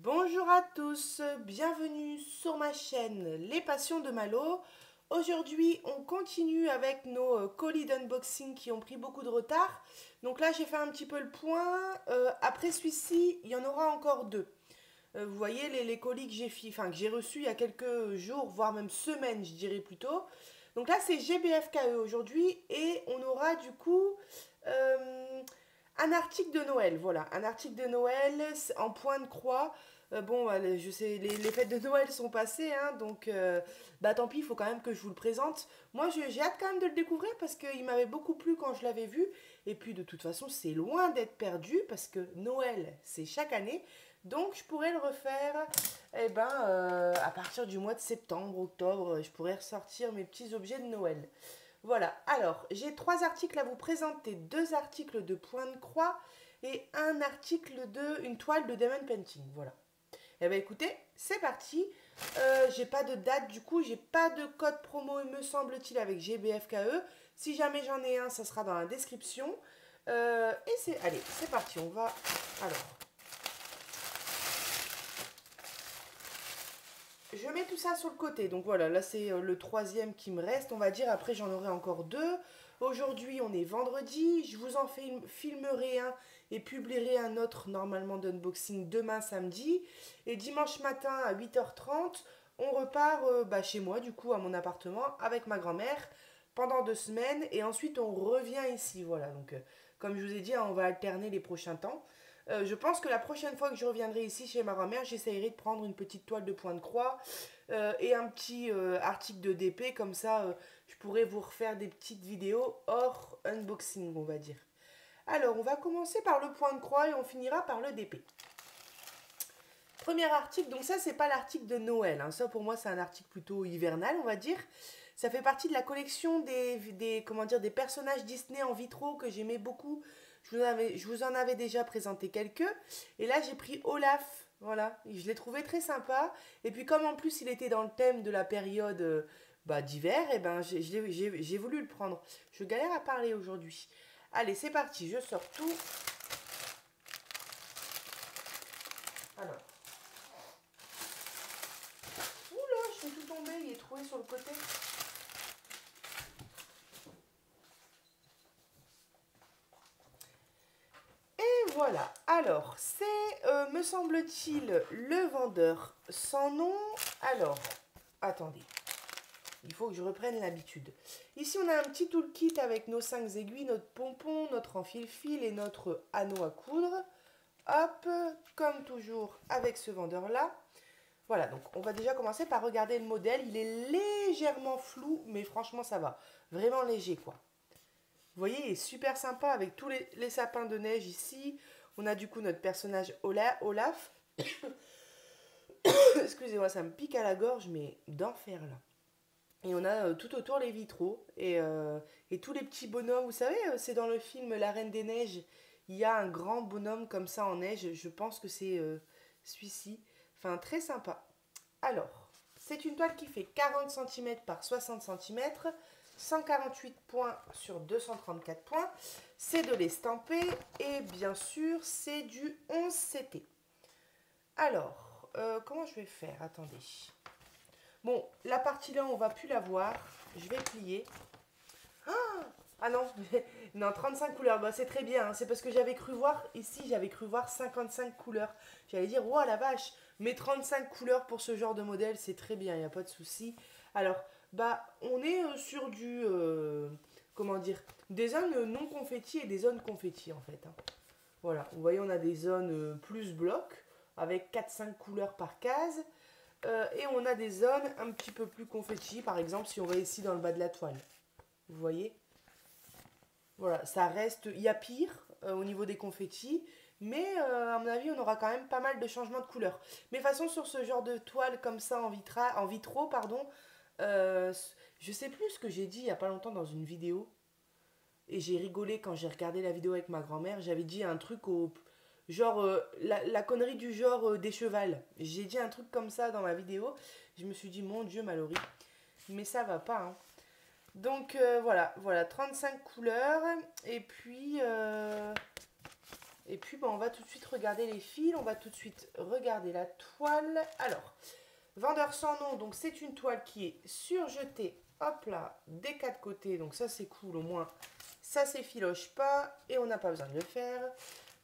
Bonjour à tous, bienvenue sur ma chaîne Les Passions de Malo. Aujourd'hui, on continue avec nos colis d'unboxing qui ont pris beaucoup de retard. Donc là, j'ai fait un petit peu le point. Après celui-ci, il y en aura encore deux. Vous voyez les colis que j'ai reçus il y a quelques jours, voire même semaines, je dirais plutôt. Donc là, c'est GBFKE aujourd'hui et on aura du coup un article de Noël. Voilà, un article de Noël en point de croix. Bon, je sais, les fêtes de Noël sont passées, hein, donc bah tant pis, il faut quand même que je vous le présente. Moi, j'ai hâte quand même de le découvrir parce qu'il m'avait beaucoup plu quand je l'avais vu. Et puis, de toute façon, c'est loin d'être perdu parce que Noël, c'est chaque année. Donc, je pourrais le refaire à partir du mois de septembre, octobre. Je pourrais ressortir mes petits objets de Noël. Voilà, alors, j'ai trois articles à vous présenter. Deux articles de point de croix et un article une toile de diamond painting. Voilà. Eh bien écoutez, c'est parti. J'ai pas de date, du coup, j'ai pas de code promo, il me semble-t-il, avec GBFKE. Si jamais j'en ai un, ça sera dans la description. Allez, c'est parti, on va... Alors, je mets tout ça sur le côté. Donc voilà, là c'est le troisième qui me reste, on va dire. Après, j'en aurai encore deux. Aujourd'hui, on est vendredi. Je vous en filmerai un et publierai un autre normalement d'unboxing demain samedi. Et dimanche matin à 8h30, on repart chez moi, du coup, à mon appartement, avec ma grand-mère pendant 2 semaines. Et ensuite, on revient ici. Voilà, donc comme je vous ai dit, hein, on va alterner les prochains temps. Je pense que la prochaine fois que je reviendrai ici chez ma grand-mère, j'essayerai de prendre une petite toile de point de croix et un petit article de DP. Comme ça, je pourrais vous refaire des petites vidéos hors unboxing, on va dire. Alors, on va commencer par le point de croix et on finira par le DP. Premier article, donc ça, c'est pas l'article de Noël. Hein. Ça, pour moi, c'est un article plutôt hivernal, on va dire. Ça fait partie de la collection des personnages Disney en vitraux que j'aimais beaucoup. Je vous en avais déjà présenté quelques. Et là, j'ai pris Olaf. Voilà, je l'ai trouvé très sympa. Et puis, comme en plus, il était dans le thème de la période d'hiver, et ben, j'ai voulu le prendre. Je galère à parler aujourd'hui. Allez, c'est parti, je sors tout. Alors. Oula, je fais tout tomber, il est trouvé sur le côté. Voilà, alors c'est, me semble-t-il, le vendeur sans nom. Alors, attendez, il faut que je reprenne l'habitude. Ici, on a un petit toolkit avec nos 5 aiguilles, notre pompon, notre enfile-fil et notre anneau à coudre. Hop, comme toujours avec ce vendeur-là. Voilà, donc on va déjà commencer par regarder le modèle. Il est légèrement flou, mais franchement, ça va. Vraiment léger, quoi. Vous voyez, il est super sympa avec tous les sapins de neige ici. On a du coup notre personnage Olaf. Excusez-moi, ça me pique à la gorge, mais d'enfer là. Et on a tout autour les vitraux et tous les petits bonhommes. Vous savez, c'est dans le film La Reine des Neiges. Il y a un grand bonhomme comme ça en neige. Je pense que c'est celui-ci. Enfin, très sympa. Alors, c'est une toile qui fait 40 cm par 60 cm. 148 points sur 234 points. C'est de l'estamper et bien sûr, c'est du 11 CT. Alors, comment je vais faire? Attendez. Bon, la partie là, on va plus la voir. Je vais plier. Ah non, non, 35 couleurs, bah, c'est très bien. Hein. C'est parce que j'avais cru voir, ici, j'avais cru voir 55 couleurs. J'allais dire, wow, la vache, mais 35 couleurs pour ce genre de modèle, c'est très bien, il n'y a pas de souci. Alors, bah, on est sur comment dire, des zones non confetti et des zones confetti, en fait. Hein. Voilà, vous voyez, on a des zones plus blocs, avec 4-5 couleurs par case. Et on a des zones un petit peu plus confetti, par exemple, si on va ici dans le bas de la toile. Vous voyez? Voilà, ça reste, il y a pire au niveau des confettis, mais à mon avis, on aura quand même pas mal de changements de couleurs. Mais de toute façon, sur ce genre de toile comme ça en vitraux, pardon, je sais plus ce que j'ai dit il y a pas longtemps dans une vidéo, et j'ai rigolé quand j'ai regardé la vidéo avec ma grand-mère. J'avais dit un truc au genre la connerie du genre des chevals. J'ai dit un truc comme ça dans ma vidéo. Je me suis dit mon Dieu Mallory, mais ça va pas. Hein. Donc voilà, 35 couleurs. Et puis Et puis, bon, on va tout de suite regarder les fils. On va tout de suite regarder la toile. Alors, vendeur sans nom. Donc, c'est une toile qui est surjetée. Hop là, des quatre côtés. Donc, ça, c'est cool. Au moins, ça s'effiloche pas. Et on n'a pas besoin de le faire.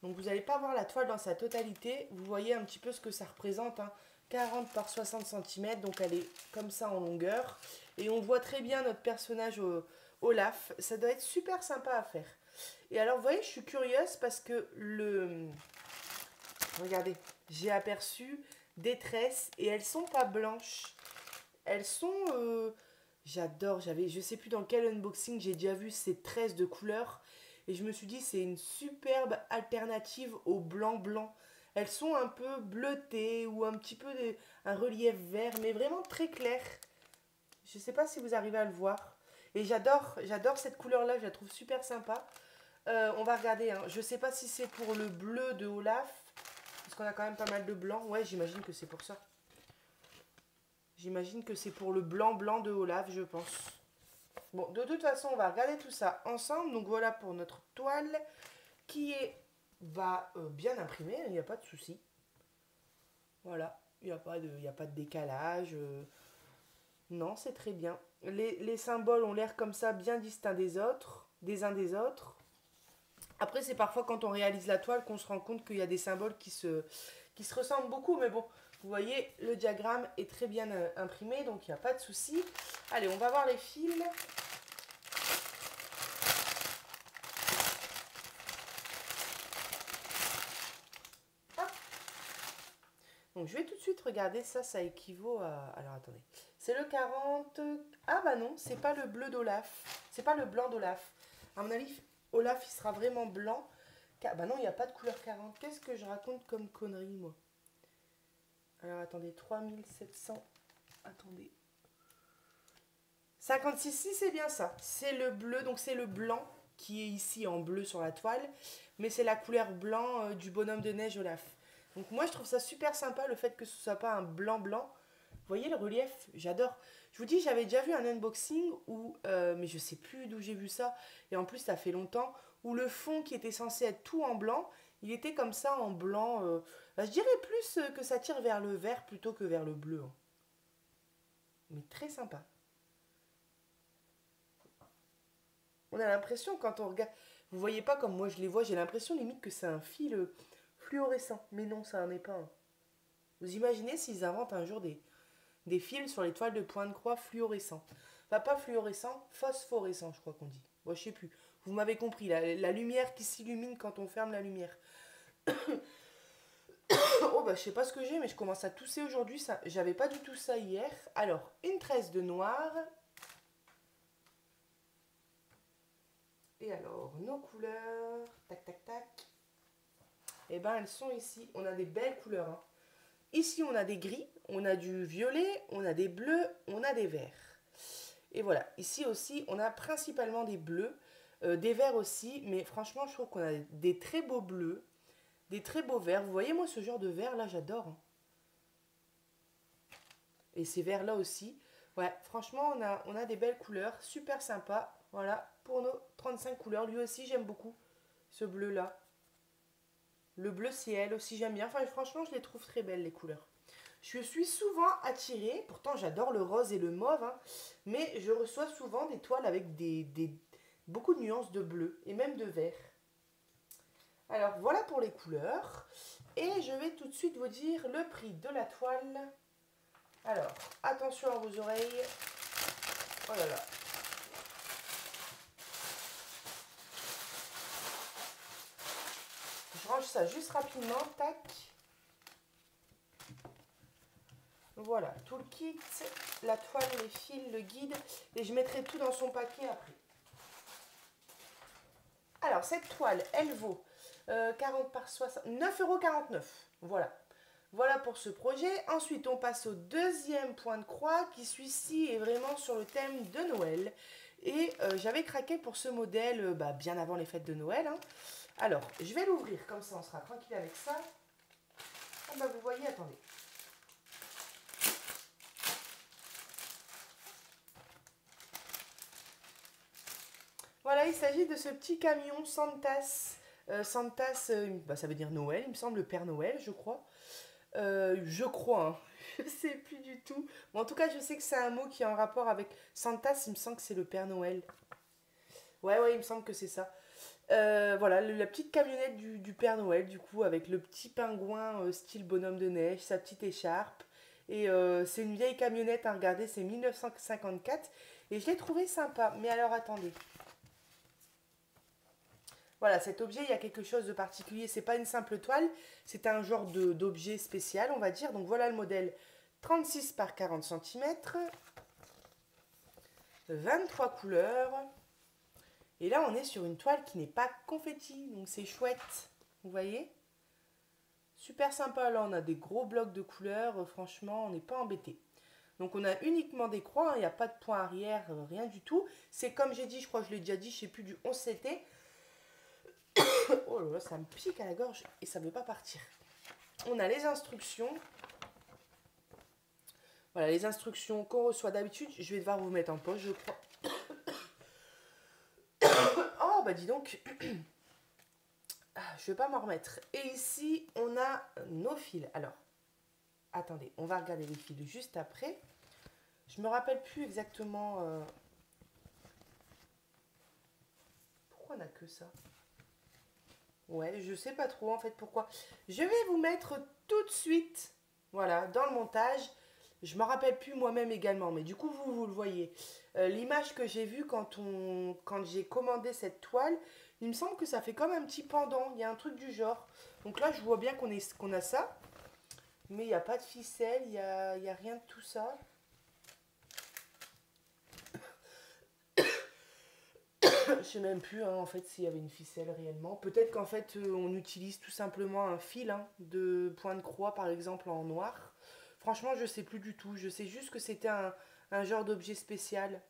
Donc, vous n'allez pas voir la toile dans sa totalité. Vous voyez un petit peu ce que ça représente. Hein. 40 par 60 cm. Donc, elle est comme ça en longueur. Et on voit très bien notre personnage Olaf. Ça doit être super sympa à faire. Et alors, vous voyez, je suis curieuse parce que regardez, j'ai aperçu des tresses et elles sont pas blanches. Elles sont... J'adore, je sais plus dans quel unboxing j'ai déjà vu ces tresses de couleur. Et je me suis dit, c'est une superbe alternative au blanc. Elles sont un peu bleutées ou un petit peu un relief vert, mais vraiment très clair. Je ne sais pas si vous arrivez à le voir. Et j'adore cette couleur-là, je la trouve super sympa. On va regarder, hein. Je ne sais pas si c'est pour le bleu de Olaf, parce qu'on a quand même pas mal de blanc. Ouais, j'imagine que c'est pour ça. J'imagine que c'est pour le blanc de Olaf, je pense. Bon, de toute façon, on va regarder tout ça ensemble. Donc voilà pour notre toile qui va bien imprimée, il n'y a pas de souci. Voilà, il n'y a pas de décalage. Non, c'est très bien. Les symboles ont l'air comme ça, bien distincts des uns des autres. Après, c'est parfois quand on réalise la toile qu'on se rend compte qu'il y a des symboles qui se ressemblent beaucoup. Mais bon, vous voyez, le diagramme est très bien imprimé, donc il n'y a pas de souci. Allez, on va voir les fils. Hop. Donc, je vais tout de suite regarder ça. Ça équivaut à... Alors, attendez. C'est le 40... Ah bah non, c'est pas le bleu d'Olaf. C'est pas le blanc d'Olaf. À mon avis... Olaf, il sera vraiment blanc. Bah non, il n'y a pas de couleur 40. Qu'est-ce que je raconte comme connerie, moi? Alors, attendez, 3700. Attendez. 56, si, c'est bien ça. C'est le bleu, donc c'est le blanc qui est ici en bleu sur la toile. Mais c'est la couleur blanc du bonhomme de neige Olaf. Donc moi, je trouve ça super sympa, le fait que ce soit pas un blanc. Vous voyez le relief? J'adore. Je vous dis, j'avais déjà vu un unboxing où, mais je sais plus d'où j'ai vu ça, et en plus ça fait longtemps, où le fond qui était censé être tout en blanc, il était comme ça en blanc. Bah, je dirais plus que ça tire vers le vert plutôt que vers le bleu. Hein. Mais très sympa. On a l'impression quand on regarde, vous voyez pas comme moi je les vois, j'ai l'impression limite que c'est un fil fluorescent. Mais non, ça n'en est pas un. Vous imaginez s'ils inventent un jour des fils sur les toiles de point de croix fluorescents. Enfin, pas fluorescent, phosphorescent, je crois qu'on dit. Bon, je sais plus. Vous m'avez compris, la lumière qui s'illumine quand on ferme la lumière. Oh, bah, je sais pas ce que j'ai, mais je commence à tousser aujourd'hui. J'avais pas du tout ça hier. Alors, une tresse de noir. Et alors, nos couleurs. Tac, tac, tac. Eh ben, elles sont ici. On a des belles couleurs, hein. Ici, on a des gris, on a du violet, on a des bleus, on a des verts. Et voilà, ici aussi, on a principalement des bleus, des verts aussi, mais franchement, je trouve qu'on a des très beaux bleus, des très beaux verts. Vous voyez, moi, ce genre de vert, là, j'adore. Hein. Et ces verts-là aussi. Ouais, franchement, on a des belles couleurs, super sympa. Voilà, pour nos 35 couleurs. Lui aussi, j'aime beaucoup ce bleu-là. Le bleu ciel aussi, j'aime bien. Enfin, franchement, je les trouve très belles, les couleurs. Je suis souvent attirée, pourtant j'adore le rose et le mauve, hein, mais je reçois souvent des toiles avec beaucoup de nuances de bleu et même de vert. Alors, voilà pour les couleurs. Et je vais tout de suite vous dire le prix de la toile. Alors, attention à vos oreilles. Oh là là. Je range ça juste rapidement, tac. Voilà, tout le kit, la toile, les fils, le guide, et je mettrai tout dans son paquet après. Alors, cette toile, elle vaut 40 par 60, 9,49 €. Voilà. Voilà pour ce projet. Ensuite, on passe au deuxième point de croix, qui celui-ci est vraiment sur le thème de Noël. Et j'avais craqué pour ce modèle bien avant les fêtes de Noël. Hein. Alors, je vais l'ouvrir, comme ça on sera tranquille avec ça. Ah bah, vous voyez, attendez. Voilà, il s'agit de ce petit camion Santas Santas, bah, ça veut dire Noël, il me semble, le Père Noël, je crois. Je crois, hein. Je sais plus du tout. Mais en tout cas, je sais que c'est un mot qui est en rapport avec Santas, il me semble que c'est le Père Noël. Ouais, ouais, il me semble que c'est ça. Voilà, la petite camionnette du Père Noël, du coup, avec le petit pingouin style bonhomme de neige, sa petite écharpe. Et c'est une vieille camionnette, à regarder, c'est 1954. Et je l'ai trouvé sympa. Mais alors, attendez. Voilà, cet objet, il y a quelque chose de particulier. C'est pas une simple toile, c'est un genre d'objet spécial, on va dire. Donc voilà le modèle 36 par 40 cm, 23 couleurs. Et là, on est sur une toile qui n'est pas confetti, donc c'est chouette. Vous voyez? Super sympa. Là, on a des gros blocs de couleurs. Franchement, on n'est pas embêté. Donc on a uniquement des croix, hein. Il n'y a pas de point arrière, rien du tout. C'est comme j'ai dit, je crois que je l'ai déjà dit, je ne sais plus, du 11CT. Oh là là, ça me pique à la gorge et ça ne veut pas partir. On a les instructions. Voilà, les instructions qu'on reçoit d'habitude. Je vais devoir vous mettre en pause, je crois. Oh, bah dis donc. Je vais pas m'en remettre. Et ici, on a nos fils. Alors, attendez, on va regarder les fils juste après. Je me rappelle plus exactement... Pourquoi on n'a que ça? Ouais, je sais pas trop en fait pourquoi. Je vais vous mettre tout de suite, voilà, dans le montage. Je me rappelle plus moi-même également, mais du coup vous le voyez. L'image que j'ai vue quand j'ai commandé cette toile, il me semble que ça fait comme un petit pendant. Il y a un truc du genre. Donc là, je vois bien qu'on a ça, mais il n'y a pas de ficelle, il y a rien de tout ça. Je sais même plus hein, en fait s'il y avait une ficelle réellement. Peut-être qu'en fait on utilise tout simplement un fil hein, de point de croix par exemple en noir. Franchement je sais plus du tout. Je sais juste que c'était un genre d'objet spécial.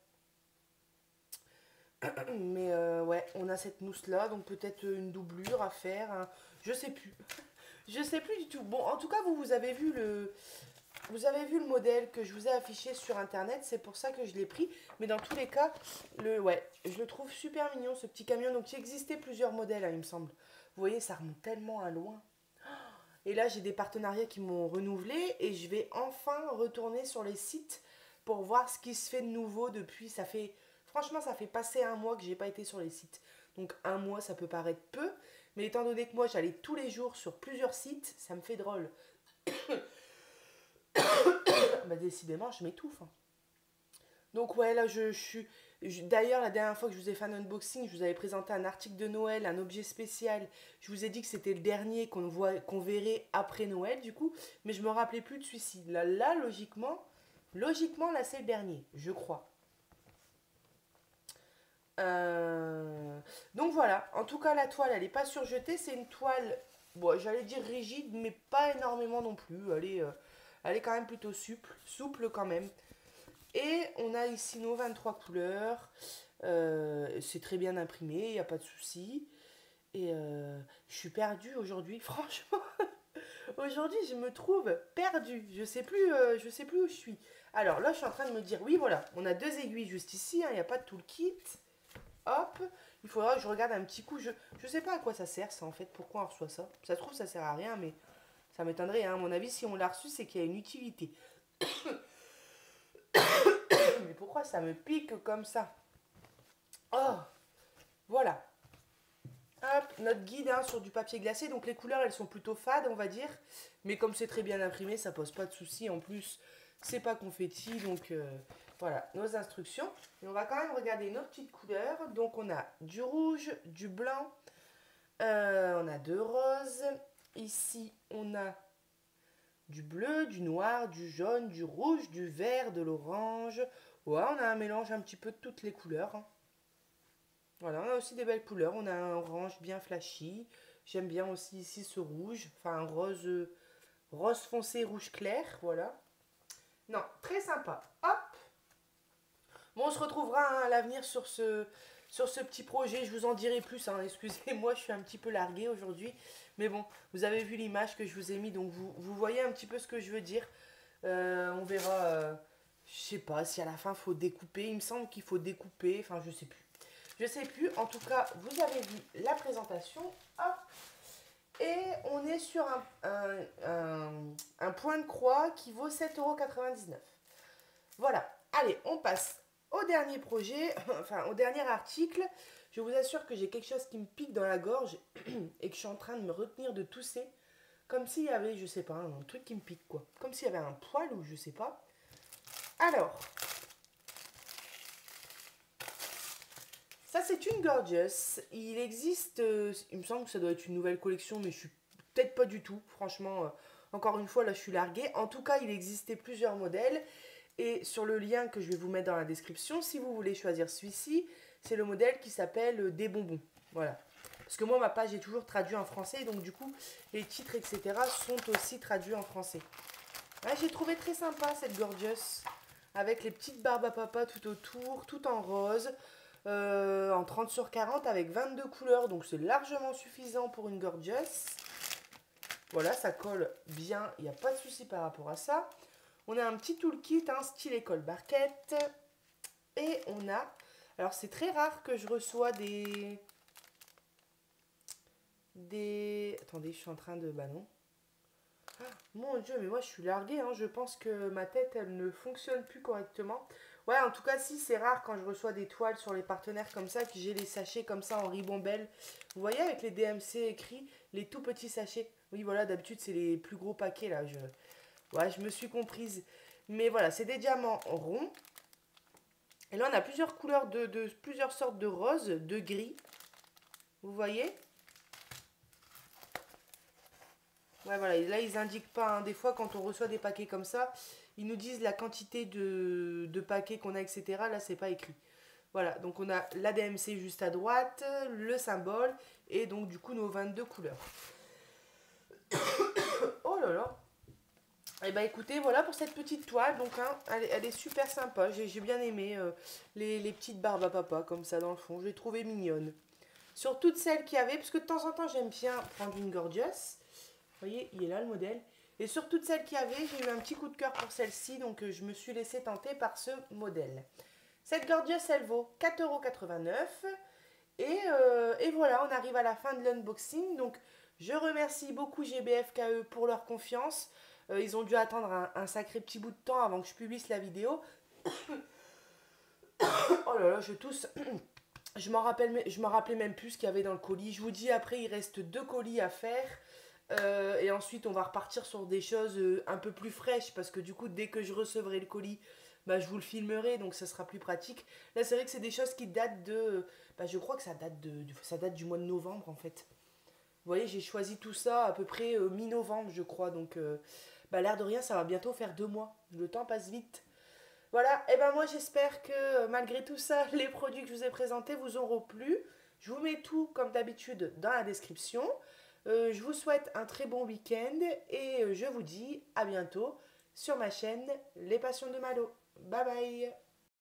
Mais ouais on a cette mousse là donc peut-être une doublure à faire. Hein. Je sais plus. Je sais plus du tout. Bon en tout cas vous avez vu vous avez vu le modèle que je vous ai affiché sur internet, c'est pour ça que je l'ai pris. Mais dans tous les cas, ouais, je le trouve super mignon ce petit camion. Donc il existait plusieurs modèles, hein, il me semble. Vous voyez, ça remonte tellement à loin. Et là, j'ai des partenariats qui m'ont renouvelé et je vais enfin retourner sur les sites pour voir ce qui se fait de nouveau depuis. Franchement, ça fait passer un mois que j'ai pas été sur les sites. Donc un mois, ça peut paraître peu, mais étant donné que moi, j'allais tous les jours sur plusieurs sites, ça me fait drôle. Bah décidément, je m'étouffe. Hein. Donc ouais, là, je suis... D'ailleurs, la dernière fois que je vous ai fait un unboxing, je vous avais présenté un article de Noël, un objet spécial. Je vous ai dit que c'était le dernier qu'on verrait après Noël, du coup. Mais je me rappelais plus de celui-ci. Là, logiquement, là, c'est le dernier, je crois. Donc voilà. En tout cas, la toile, elle n'est pas surjetée. C'est une toile, bon, j'allais dire rigide, mais pas énormément non plus. Elle est quand même plutôt souple quand même. Et on a ici nos 23 couleurs. C'est très bien imprimé, il n'y a pas de souci. Et je suis perdue aujourd'hui, franchement. Aujourd'hui, je me trouve perdue. Je sais plus où je suis. Alors là, je suis en train de me dire, oui, voilà, on a deux aiguilles juste ici, hein, il n'y a pas de tout le kit. Hop, il faudra que je regarde un petit coup. Je sais pas à quoi ça sert, ça, en fait. Pourquoi on reçoit ça? Ça se trouve, ça sert à rien, mais ça m'étonnerait. Hein. À mon avis, si on l'a reçu, c'est qu'il y a une utilité. Mais pourquoi ça me pique comme ça? Oh, voilà. Hop, notre guide hein, sur du papier glacé. Donc les couleurs, elles sont plutôt fades, on va dire. Mais comme c'est très bien imprimé, ça pose pas de soucis. En plus, c'est pas confetti. Donc voilà, nos instructions. Et on va quand même regarder nos petites couleurs. Donc on a du rouge, du blanc. On a deux roses. Ici, on a du bleu, du noir, du jaune, du rouge, du vert, de l'orange. Ouais, on a un mélange un petit peu de toutes les couleurs. Hein. Voilà, on a aussi des belles couleurs. On a un orange bien flashy. J'aime bien aussi ici ce rouge. Enfin, un rose foncé, rouge clair. Voilà. Non, très sympa. Hop. Bon, on se retrouvera hein, à l'avenir sur ce petit projet. Je vous en dirai plus. Hein. Excusez-moi, je suis un petit peu larguée aujourd'hui. Mais bon, vous avez vu l'image que je vous ai mis. Donc, vous voyez un petit peu ce que je veux dire. On verra. Je sais pas si à la fin, il faut découper. Il me semble qu'il faut découper. Enfin, je sais plus. Je sais plus. En tout cas, vous avez vu la présentation. Hop. Et on est sur un point de croix qui vaut 7,99 €. Voilà. Allez, on passe au dernier projet, enfin au dernier article. Je vous assure que j'ai quelque chose qui me pique dans la gorge et que je suis en train de me retenir de tousser. Comme s'il y avait, je sais pas, un truc qui me pique quoi. Comme s'il y avait un poil ou je sais pas. Alors, ça c'est une Gorgeous. Il existe, il me semble que ça doit être une nouvelle collection, mais je suis peut-être pas du tout. Franchement, encore une fois, là je suis larguée. En tout cas, il existait plusieurs modèles. Et sur le lien que je vais vous mettre dans la description, si vous voulez choisir celui-ci, c'est le modèle qui s'appelle Des bonbons. Voilà. Parce que moi, ma page est toujours traduite en français, donc du coup, les titres, etc. sont aussi traduits en français. Ouais, j'ai trouvé très sympa cette Gorgeous, avec les petites barbes à papa tout autour, tout en rose, en 30 sur 40 avec 22 couleurs, donc c'est largement suffisant pour une Gorgeous. Voilà, ça colle bien, il n'y a pas de souci par rapport à ça. On a un petit toolkit, un style école barquette. Et on a... Alors, c'est très rare que je reçois des... Attendez, je suis en train de... Bah non. Ah, mon Dieu, mais moi, je suis larguée. Hein. Je pense que ma tête, elle ne fonctionne plus correctement. Ouais, en tout cas, si, c'est rare quand je reçois des toiles sur les partenaires comme ça, que j'ai les sachets comme ça en ribambelle. Vous voyez, avec les DMC écrits, les tout petits sachets. Oui, voilà, d'habitude, c'est les plus gros paquets, là. Ouais, je me suis comprise. Mais voilà, c'est des diamants ronds. Et là, on a plusieurs couleurs plusieurs sortes de roses, de gris. Vous voyez? Ouais, voilà. Et là, ils indiquent pas. Hein. Des fois, quand on reçoit des paquets comme ça, ils nous disent la quantité de paquets qu'on a, etc. Là, c'est pas écrit. Voilà. Donc, on a l'ADMC juste à droite, le symbole, et donc, du coup, nos 22 couleurs. Oh là là! Et bah écoutez, voilà pour cette petite toile. Donc, hein, elle est super sympa. J'ai bien aimé les petites barbes à papa comme ça dans le fond. Je l'ai trouvée mignonne. Sur toutes celles qu'il y avait, parce que de temps en temps, j'aime bien prendre une Gorgeous. Vous voyez, il est là le modèle. Et sur toutes celles qu'il y avait, j'ai eu un petit coup de cœur pour celle-ci. Donc, je me suis laissée tenter par ce modèle. Cette Gorgeous, elle vaut 4,89 €. Et voilà, on arrive à la fin de l'unboxing. Donc, je remercie beaucoup GBFKE pour leur confiance. Ils ont dû attendre un sacré petit bout de temps avant que je publie la vidéo. Oh là là, je tousse. Je m'en rappelais même plus ce qu'il y avait dans le colis. Je vous dis, après, il reste 2 colis à faire. Et ensuite, on va repartir sur des choses un peu plus fraîches. Parce que du coup, dès que je recevrai le colis, bah, je vous le filmerai. Donc, ça sera plus pratique. Là, c'est vrai que c'est des choses qui datent de... Bah, je crois que ça date du mois de novembre, en fait. Vous voyez, j'ai choisi tout ça à peu près mi-novembre, je crois. Donc, bah, l'air de rien, ça va bientôt faire 2 mois. Le temps passe vite. Voilà, et ben moi j'espère que malgré tout ça, les produits que je vous ai présentés vous auront plu. Je vous mets tout comme d'habitude dans la description. Je vous souhaite un très bon week-end et je vous dis à bientôt sur ma chaîne Les Passions de Malo. Bye bye!